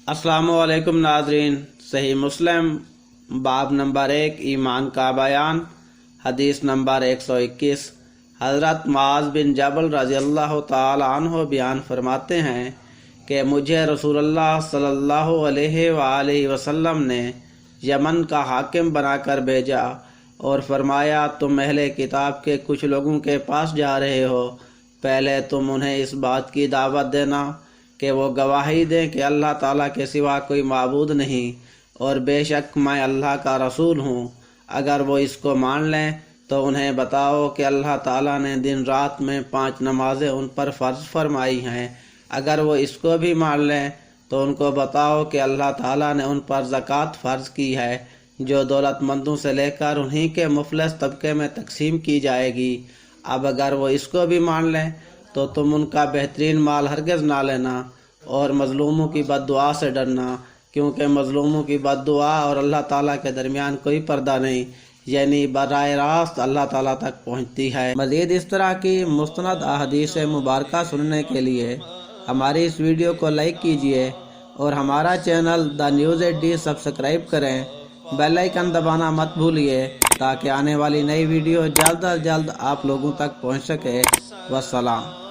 अस्सलामुअलैकुम नाज़रीन। सही मुस्लिम बाब नंबर 1 ईमान का बयान हदीस नंबर 121। हज़रत मुआज़ बिन जबल रज़ियल्लाहु ताला अन्हु बयान फरमाते हैं कि मुझे रसूलुल्लाह सल्लल्लाहु अलैहि वसल्लम ने यमन का हाकिम बनाकर भेजा और फरमाया, तुम अहले किताब के कुछ लोगों के पास जा रहे हो। पहले तुम उन्हें इस बात की दावत देना कि वो गवाही दें कि अल्लाह ताला के सिवा कोई माबूद नहीं और बेशक मैं अल्लाह का रसूल हूँ। अगर वो इसको मान लें तो उन्हें बताओ कि अल्लाह ताला ने दिन रात में 5 नमाजें उन पर फ़र्ज फरमाई हैं। अगर वो इसको भी मान लें तो उनको बताओ कि अल्लाह ताला ने उन पर ज़कात फ़र्ज़ की है, जो दौलतमंदों से लेकर उन्हीं के मुफलिस तबके में तकसीम की जाएगी। अब अगर वो इसको भी मान लें तो तुम उनका बेहतरीन माल हरगिज़ ना लेना और मज़लूमों की बद्दुआ से डरना, क्योंकि मज़लूमों की बद्दुआ और अल्लाह ताला के दरमियान कोई पर्दा नहीं, यानी बराह रास्त अल्लाह ताला तक पहुँचती है। मज़ीद इस तरह की मुस्तनद अहादीस मुबारका सुनने के लिए हमारी इस वीडियो को लाइक कीजिए और हमारा channel the news AD subscribe करें। बेल आइकन दबाना मत भूलिए ताकि आने वाली नई वीडियो जल्द अज जल्द आप लोगों तक पहुंच सके। वस्सलाम।